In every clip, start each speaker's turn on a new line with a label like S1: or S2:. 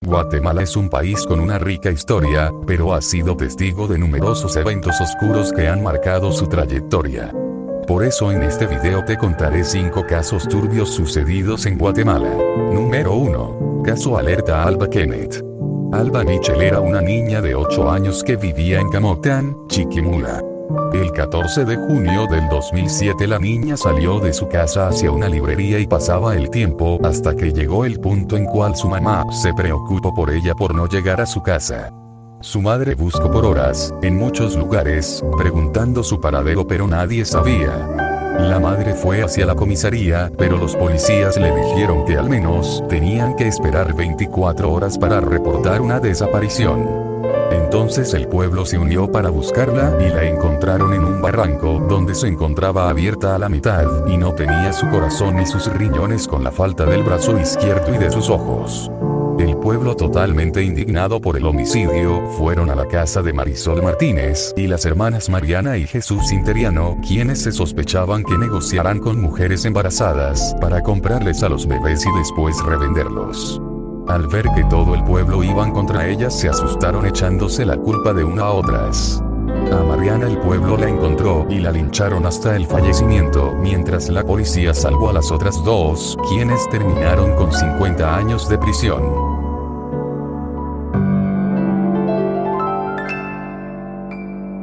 S1: Guatemala es un país con una rica historia, pero ha sido testigo de numerosos eventos oscuros que han marcado su trayectoria. Por eso en este video te contaré 5 casos turbios sucedidos en Guatemala. Número 1. Caso Alerta Alba Kenneth. Alba Michel era una niña de 8 años que vivía en Camoctán, Chiquimula. El 14 de junio del 2007 la niña salió de su casa hacia una librería y pasaba el tiempo hasta que llegó el punto en cual su mamá se preocupó por ella por no llegar a su casa. Su madre buscó por horas, en muchos lugares, preguntando su paradero pero nadie sabía. La madre fue hacia la comisaría, pero los policías le dijeron que al menos tenían que esperar 24 horas para reportar una desaparición. Entonces el pueblo se unió para buscarla y la encontraron en un barranco donde se encontraba abierta a la mitad y no tenía su corazón ni sus riñones con la falta del brazo izquierdo y de sus ojos. El pueblo, totalmente indignado por el homicidio, fueron a la casa de Marisol Martínez y las hermanas Mariana y Jesús Interiano, quienes se sospechaban que negociarán con mujeres embarazadas para comprarles a los bebés y después revenderlos. Al ver que todo el pueblo iban contra ellas, se asustaron echándose la culpa de una a otras. A Mariana el pueblo la encontró y la lincharon hasta el fallecimiento, mientras la policía salvó a las otras 2, quienes terminaron con 50 años de prisión.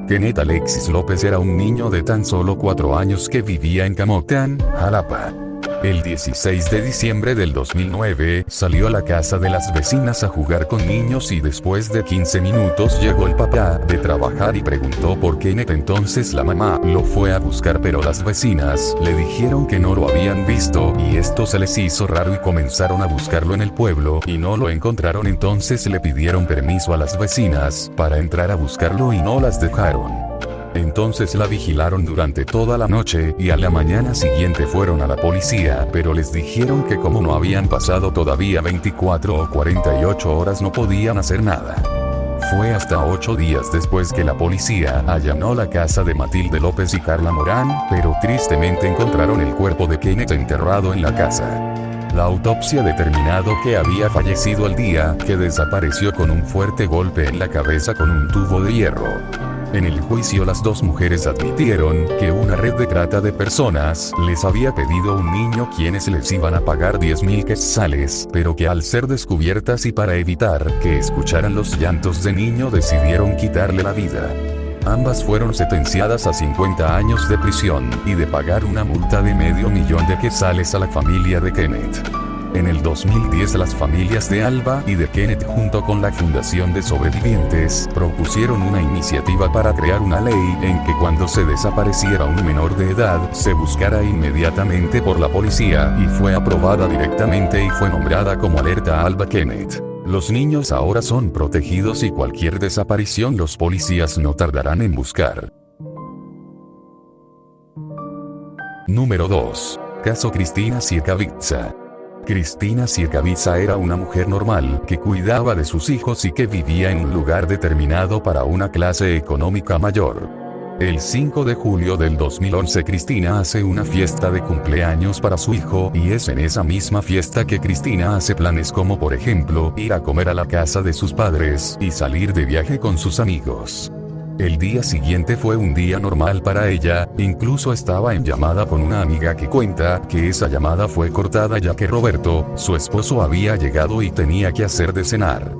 S1: Kenneth Alexis López era un niño de tan solo 4 años que vivía en Camoctán, Jalapa. El 16 de diciembre del 2009, salió a la casa de las vecinas a jugar con niños y después de 15 minutos llegó el papá de trabajar y preguntó por Kenneth. Entonces la mamá lo fue a buscar, pero las vecinas le dijeron que no lo habían visto y esto se les hizo raro y comenzaron a buscarlo en el pueblo y no lo encontraron. Entonces le pidieron permiso a las vecinas para entrar a buscarlo y no las dejaron. Entonces la vigilaron durante toda la noche y a la mañana siguiente fueron a la policía, pero les dijeron que como no habían pasado todavía 24 o 48 horas no podían hacer nada. Fue hasta 8 días después que la policía allanó la casa de Matilde López y Carla Morán, pero tristemente encontraron el cuerpo de Kenneth enterrado en la casa. La autopsia determinado que había fallecido el día que desapareció con un fuerte golpe en la cabeza con un tubo de hierro. En el juicio las 2 mujeres admitieron que una red de trata de personas les había pedido un niño quienes les iban a pagar 10,000 quetzales, pero que al ser descubiertas y para evitar que escucharan los llantos de niño decidieron quitarle la vida. Ambas fueron sentenciadas a 50 años de prisión y de pagar una multa de $500,000 de quetzales a la familia de Kenneth. En el 2010 las familias de Alba y de Kenneth junto con la Fundación de Sobrevivientes propusieron una iniciativa para crear una ley en que cuando se desapareciera un menor de edad se buscara inmediatamente por la policía y fue aprobada directamente y fue nombrada como Alerta Alba Kenneth. Los niños ahora son protegidos y cualquier desaparición los policías no tardarán en buscar. Número 2. Caso Cristina Siercavitza. Cristina Siercavitza era una mujer normal que cuidaba de sus hijos y que vivía en un lugar determinado para una clase económica mayor. El 5 de julio del 2011 Cristina hace una fiesta de cumpleaños para su hijo y es en esa misma fiesta que Cristina hace planes como por ejemplo ir a comer a la casa de sus padres y salir de viaje con sus amigos. El día siguiente fue un día normal para ella, incluso estaba en llamada con una amiga que cuenta que esa llamada fue cortada ya que Roberto, su esposo, había llegado y tenía que hacer de cenar.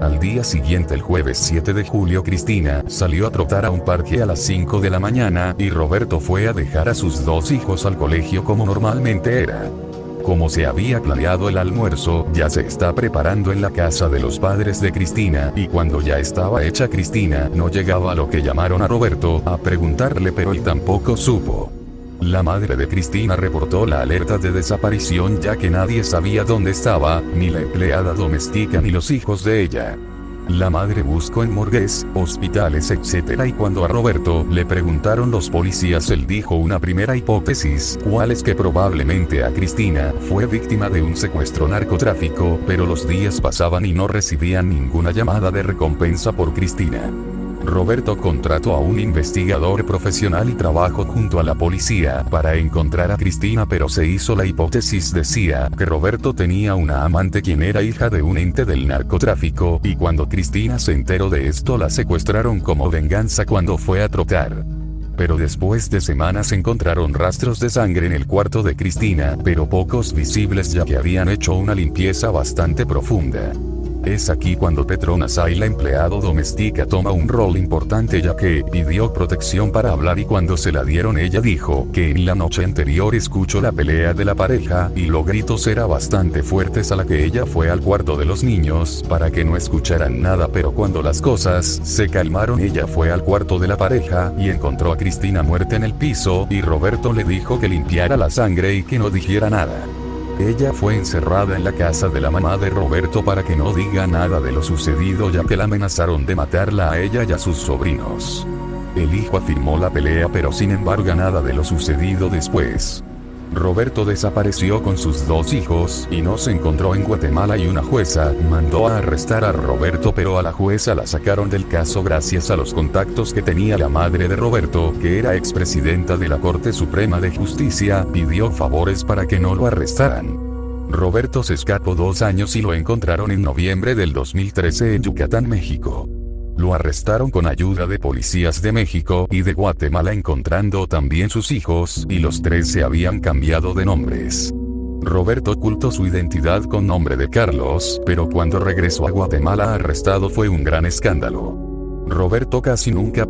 S1: Al día siguiente, el jueves 7 de julio, Cristina salió a trotar a un parque a las 5 de la mañana y Roberto fue a dejar a sus 2 hijos al colegio como normalmente era. Como se había planeado el almuerzo, ya se está preparando en la casa de los padres de Cristina y cuando ya estaba hecha Cristina no llegaba a lo que llamaron a Roberto a preguntarle, pero él tampoco supo. La madre de Cristina reportó la alerta de desaparición ya que nadie sabía dónde estaba, ni la empleada doméstica ni los hijos de ella. La madre buscó en morgues, hospitales, etc. y cuando a Roberto le preguntaron los policías, él dijo una primera hipótesis, cuál es que probablemente a Cristina fue víctima de un secuestro narcotráfico, pero los días pasaban y no recibían ninguna llamada de recompensa por Cristina. Roberto contrató a un investigador profesional y trabajó junto a la policía para encontrar a Cristina, pero se hizo la hipótesis, decía, que Roberto tenía una amante quien era hija de un ente del narcotráfico, y cuando Cristina se enteró de esto la secuestraron como venganza cuando fue a trotar. Pero después de semanas encontraron rastros de sangre en el cuarto de Cristina, pero pocos visibles ya que habían hecho una limpieza bastante profunda. Es aquí cuando Petrona Say, la empleado doméstica, toma un rol importante ya que pidió protección para hablar, y cuando se la dieron ella dijo que en la noche anterior escuchó la pelea de la pareja y los gritos eran bastante fuertes, a la que ella fue al cuarto de los niños para que no escucharan nada, pero cuando las cosas se calmaron ella fue al cuarto de la pareja y encontró a Cristina muerta en el piso, y Roberto le dijo que limpiara la sangre y que no dijera nada. Ella fue encerrada en la casa de la mamá de Roberto para que no diga nada de lo sucedido, ya que la amenazaron de matarla a ella y a sus sobrinos. El hijo afirmó la pelea, pero sin embargo nada de lo sucedido después. Roberto desapareció con sus 2 hijos y no se encontró en Guatemala, y una jueza mandó a arrestar a Roberto, pero a la jueza la sacaron del caso gracias a los contactos que tenía la madre de Roberto, que era expresidenta de la Corte Suprema de Justicia. Pidió favores para que no lo arrestaran. Roberto se escapó 2 años y lo encontraron en noviembre del 2013 en Yucatán, México. Lo arrestaron con ayuda de policías de México y de Guatemala, encontrando también sus hijos, y los 3 se habían cambiado de nombres. Roberto ocultó su identidad con nombre de Carlos, pero cuando regresó a Guatemala arrestado fue un gran escándalo. Roberto casi nunca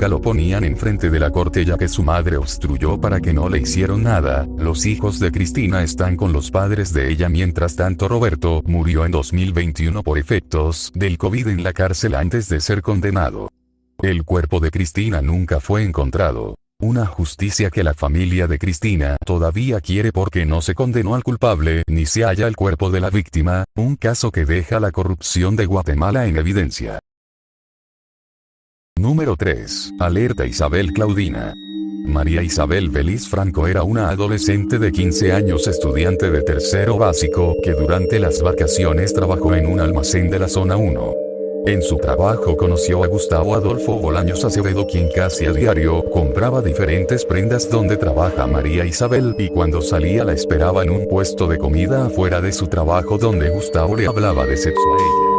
S1: lo ponían enfrente de la corte, ya que su madre obstruyó para que no le hicieron nada. Los hijos de Cristina están con los padres de ella. Mientras tanto, Roberto murió en 2021 por efectos del COVID en la cárcel antes de ser condenado. El cuerpo de Cristina nunca fue encontrado. Una justicia que la familia de Cristina todavía quiere porque no se condenó al culpable ni se halla el cuerpo de la víctima, un caso que deja la corrupción de Guatemala en evidencia. Número 3. Alerta Isabel Claudina. María Isabel Veliz Franco era una adolescente de 15 años, estudiante de tercero básico, que durante las vacaciones trabajó en un almacén de la zona 1. En su trabajo conoció a Gustavo Adolfo Bolaños Acevedo, quien casi a diario compraba diferentes prendas donde trabaja María Isabel, y cuando salía la esperaba en un puesto de comida afuera de su trabajo donde Gustavo le hablaba de sexo a ella.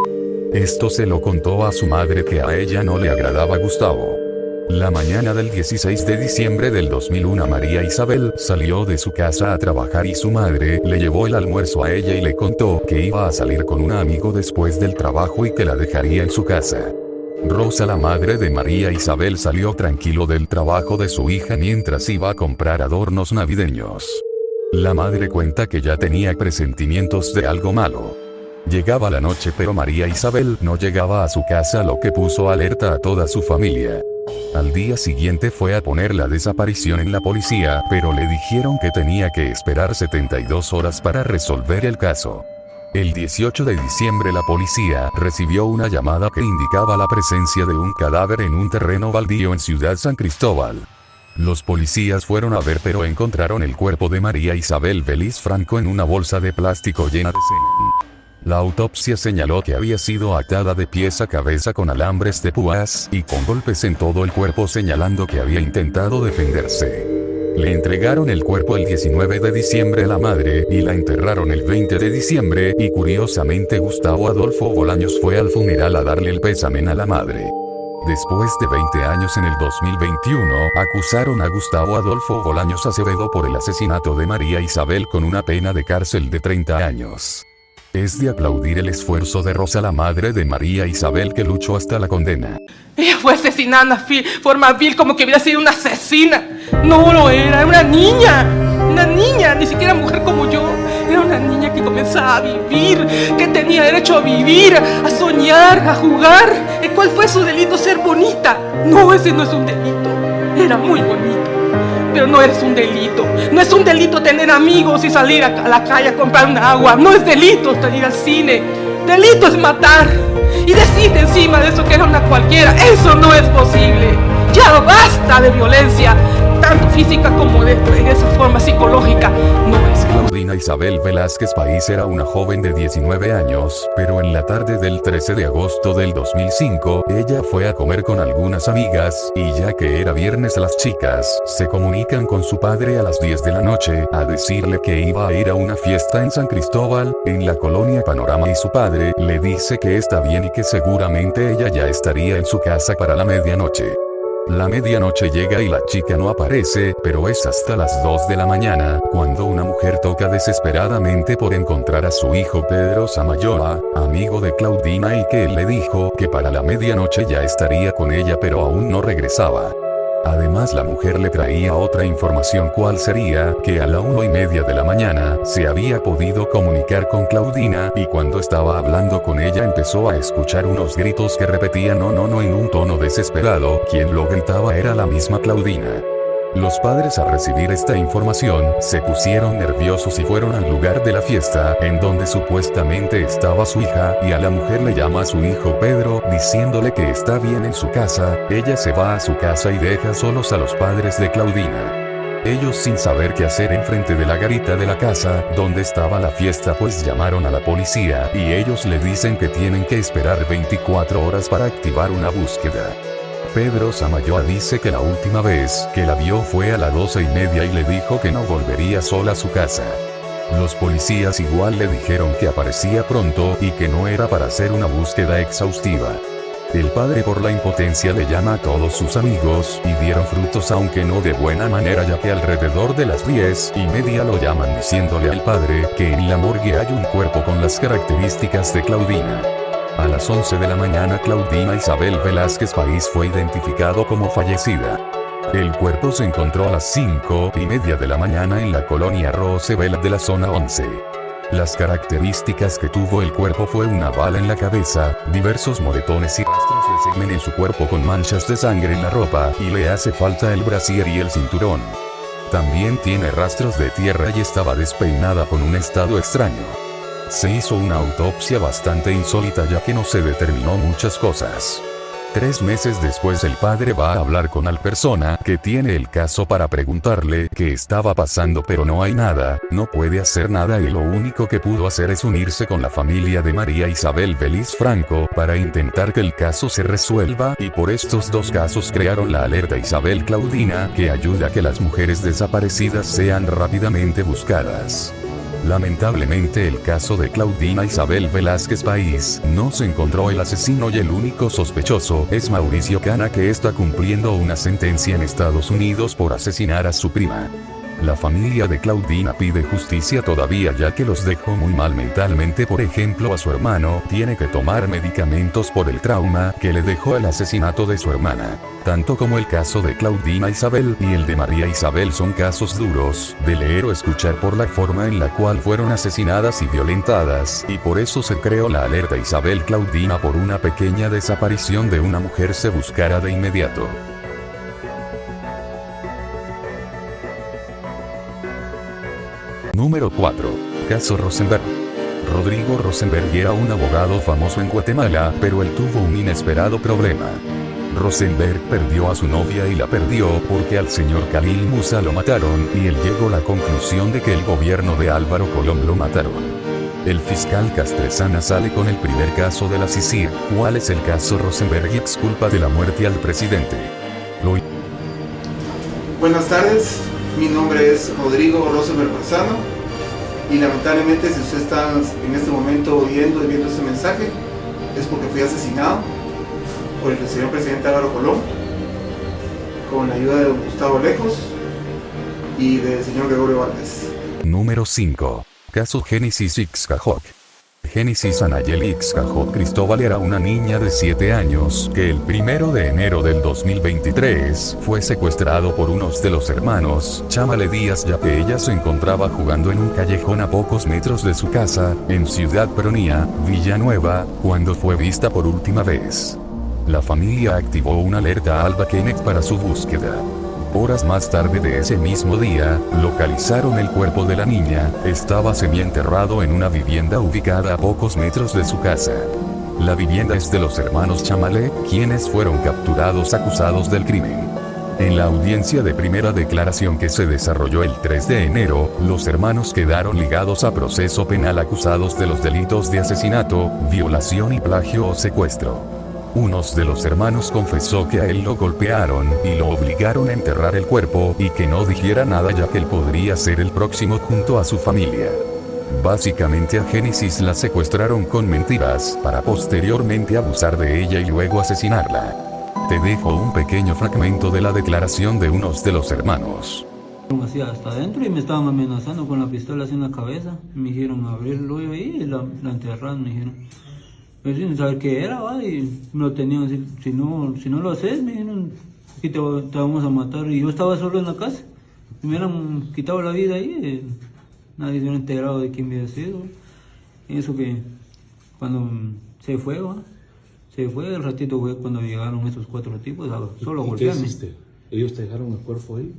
S1: Esto se lo contó a su madre, que a ella no le agradaba Gustavo. La mañana del 16 de diciembre del 2001 María Isabel salió de su casa a trabajar y su madre le llevó el almuerzo a ella y le contó que iba a salir con un amigo después del trabajo y que la dejaría en su casa. Rosa, la madre de María Isabel, salió tranquilo del trabajo de su hija mientras iba a comprar adornos navideños. La madre cuenta que ya tenía presentimientos de algo malo. Llegaba la noche, pero María Isabel no llegaba a su casa, lo que puso alerta a toda su familia. Al día siguiente fue a poner la desaparición en la policía, pero le dijeron que tenía que esperar 72 horas para resolver el caso. El 18 de diciembre la policía recibió una llamada que indicaba la presencia de un cadáver en un terreno baldío en Ciudad San Cristóbal. Los policías fueron a ver, pero encontraron el cuerpo de María Isabel Veliz Franco en una bolsa de plástico llena de semen. La autopsia señaló que había sido atada de pies a cabeza con alambres de púas y con golpes en todo el cuerpo, señalando que había intentado defenderse. Le entregaron el cuerpo el 19 de diciembre a la madre y la enterraron el 20 de diciembre, y curiosamente Gustavo Adolfo Bolaños fue al funeral a darle el pésame a la madre. Después de 20 años, en el 2021, acusaron a Gustavo Adolfo Bolaños Acevedo por el asesinato de María Isabel con una pena de cárcel de 30 años. Es de aplaudir el esfuerzo de Rosa, la madre de María Isabel, que luchó hasta la condena.
S2: Ella fue asesinada de forma vil, como que hubiera sido una asesina. No lo era una niña, ni siquiera mujer como yo. Era una niña que comenzaba a vivir, que tenía derecho a vivir, a soñar, a jugar. ¿Y cuál fue su delito? Ser bonita. No, ese no es un delito. Era muy bonita, pero no es un delito. No es un delito tener amigos y salir a la calle a comprar un agua. No es delito ir al cine. Delito es matar y decirte encima de eso que era una cualquiera. Eso no es posible. Ya basta de violencia, tanto física como de esa forma psicológica. No es
S1: Claudina Isabel Velázquez País era una joven de 19 años, pero en la tarde del 13 de agosto del 2005, ella fue a comer con algunas amigas, y ya que era viernes las chicas, se comunican con su padre a las 10 de la noche, a decirle que iba a ir a una fiesta en San Cristóbal, en la colonia Panorama, y su padre le dice que está bien y que seguramente ella ya estaría en su casa para la medianoche. La medianoche llega y la chica no aparece, pero es hasta las 2 de la mañana, cuando una mujer toca desesperadamente por encontrar a su hijo Pedro Samayoa, amigo de Claudina, y que él le dijo que para la medianoche ya estaría con ella pero aún no regresaba. Además, la mujer le traía otra información, cual sería que a la 1:30 de la mañana se había podido comunicar con Claudina, y cuando estaba hablando con ella empezó a escuchar unos gritos que repetían no en un tono desesperado. Quien lo gritaba era la misma Claudina. Los padres, al recibir esta información, se pusieron nerviosos y fueron al lugar de la fiesta, en donde supuestamente estaba su hija, y a la mujer le llama a su hijo Pedro, diciéndole que está bien en su casa. Ella se va a su casa y deja solos a los padres de Claudina. Ellos, sin saber qué hacer enfrente de la garita de la casa, donde estaba la fiesta, pues llamaron a la policía, y ellos le dicen que tienen que esperar 24 horas para activar una búsqueda. Pedro Samayoa dice que la última vez que la vio fue a las 12:30 y le dijo que no volvería sola a su casa. Los policías igual le dijeron que aparecía pronto y que no era para hacer una búsqueda exhaustiva. El padre, por la impotencia, le llama a todos sus amigos, y dieron frutos, aunque no de buena manera, ya que alrededor de las 10:30 lo llaman diciéndole al padre que en la morgue hay un cuerpo con las características de Claudina. A las 11 de la mañana, Claudina Isabel Velázquez País fue identificado como fallecida. El cuerpo se encontró a las 5:30 de la mañana en la colonia Roosevelt de la zona 11. Las características que tuvo el cuerpo fue una bala en la cabeza, diversos moretones y rastros de semen en su cuerpo con manchas de sangre en la ropa, y le hace falta el brasier y el cinturón. También tiene rastros de tierra y estaba despeinada con un estado extraño. Se hizo una autopsia bastante insólita, ya que no se determinó muchas cosas. 3 meses después, el padre va a hablar con la persona que tiene el caso para preguntarle qué estaba pasando, pero no hay nada, no puede hacer nada, y lo único que pudo hacer es unirse con la familia de María Isabel Vélez Franco para intentar que el caso se resuelva, y por estos 2 casos crearon la alerta Isabel Claudina, que ayuda a que las mujeres desaparecidas sean rápidamente buscadas. Lamentablemente, el caso de Claudina Isabel Velázquez País no se encontró el asesino, y el único sospechoso es Mauricio Cana, que está cumpliendo una sentencia en Estados Unidos por asesinar a su prima. La familia de Claudina pide justicia todavía, ya que los dejó muy mal mentalmente. Por ejemplo, a su hermano tiene que tomar medicamentos por el trauma que le dejó el asesinato de su hermana. Tanto como el caso de Claudina Isabel y el de María Isabel son casos duros de leer o escuchar por la forma en la cual fueron asesinadas y violentadas, y por eso se creó la alerta Isabel Claudina. Por una pequeña desaparición de una mujer se buscará de inmediato. Número 4. Caso Rosenberg. Rodrigo Rosenberg era un abogado famoso en Guatemala, pero él tuvo un inesperado problema. Rosenberg perdió a su novia, y la perdió porque al señor Khalil Musa lo mataron, y él llegó a la conclusión de que el gobierno de Álvaro Colom lo mataron. El fiscal Castresana sale con el primer caso de la CICIG. ¿Cuál es el caso Rosenberg y exculpa de la muerte al presidente?
S3: Buenas tardes. Mi nombre es Rodrigo Rosenberg Marzano, y lamentablemente, si usted está en este momento oyendo y viendo este mensaje, es porque fui asesinado por el señor presidente Álvaro Colom, con la ayuda de don Gustavo Lejos y del señor Gregorio Valdés.
S1: Número 5. Caso Génesis Ixcajok. Génesis Anayeli Ixcajok Cristóbal era una niña de 7 años que el 1 de enero del 2023 fue secuestrado por unos de los hermanos Chamale Díaz, ya que ella se encontraba jugando en un callejón a pocos metros de su casa, en Ciudad Peronía, Villanueva, cuando fue vista por última vez. La familia activó una alerta a Alba Kenneth para su búsqueda. Horas más tarde de ese mismo día, localizaron el cuerpo de la niña. Estaba semienterrado en una vivienda ubicada a pocos metros de su casa. La vivienda es de los hermanos Chamale, quienes fueron capturados acusados del crimen. En la audiencia de primera declaración que se desarrolló el 3 de enero, los hermanos quedaron ligados a proceso penal acusados de los delitos de asesinato, violación y plagio o secuestro. Uno de los hermanos confesó que a él lo golpearon y lo obligaron a enterrar el cuerpo y que no dijera nada ya que él podría ser el próximo junto a su familia. Básicamente a Génesis la secuestraron con mentiras para posteriormente abusar de ella y luego asesinarla. Te dejo un pequeño fragmento de la declaración de unos de los hermanos.
S4: Así hasta adentro y me estaban amenazando con la pistola así en la cabeza. Me dijeron abrirlo ahí y la enterraron, me dijeron. Pues sin saber qué era, ¿va? Y me lo tenían así, si no lo haces, me dijeron, aquí te vamos a matar. Y yo estaba solo en la casa. Me hubieran quitado la vida ahí, nadie se hubiera enterado de quién había sido. Y eso que cuando se fue, ¿va? Se fue, el ratito fue cuando llegaron esos 4 tipos a solo
S5: ¿Y
S4: golpearme.
S5: qué hiciste? ¿Ellos te dejaron el cuerpo ahí?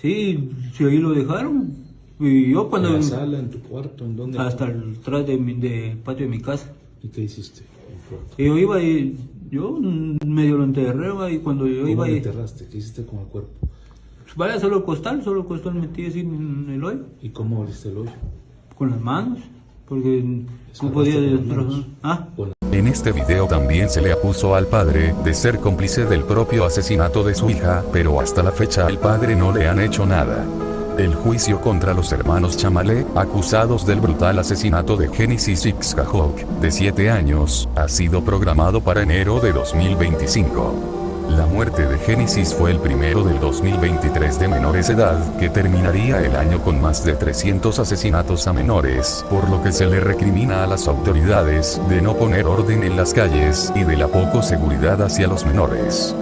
S4: Sí, ahí lo dejaron. Y yo cuando...
S5: ¿En la sala, en tu cuarto, en dónde?
S4: Hasta el atrás de patio de mi casa.
S5: ¿Y qué hiciste?
S4: Y yo iba y yo medio lo enterré, y cuando yo
S5: ¿Cómo
S4: iba
S5: lo
S4: y...
S5: enterraste? ¿Qué hiciste con el cuerpo?
S4: Vaya, solo el costal metí así en el hoyo.
S5: ¿Y cómo abriste el hoyo?
S4: Con las manos, porque no
S5: ¿Escarbaste
S4: podía...
S5: con las manos?
S4: ¿Ah?
S1: En este video también se le acusó al padre de ser cómplice del propio asesinato de su hija, pero hasta la fecha al padre no le han hecho nada. El juicio contra los hermanos Chamalé, acusados del brutal asesinato de Génesis Ixcajok, de 7 años, ha sido programado para enero de 2025. La muerte de Génesis fue el primero del 2023 de menores de edad, que terminaría el año con más de 300 asesinatos a menores, por lo que se le recrimina a las autoridades de no poner orden en las calles y de la poco seguridad hacia los menores.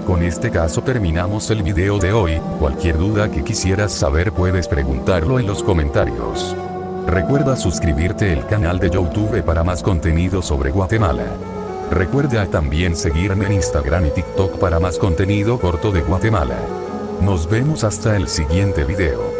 S1: Con este caso terminamos el video de hoy. Cualquier duda que quisieras saber puedes preguntarlo en los comentarios. Recuerda suscribirte al canal de YouTube para más contenido sobre Guatemala. Recuerda también seguirme en Instagram y TikTok para más contenido corto de Guatemala. Nos vemos hasta el siguiente video.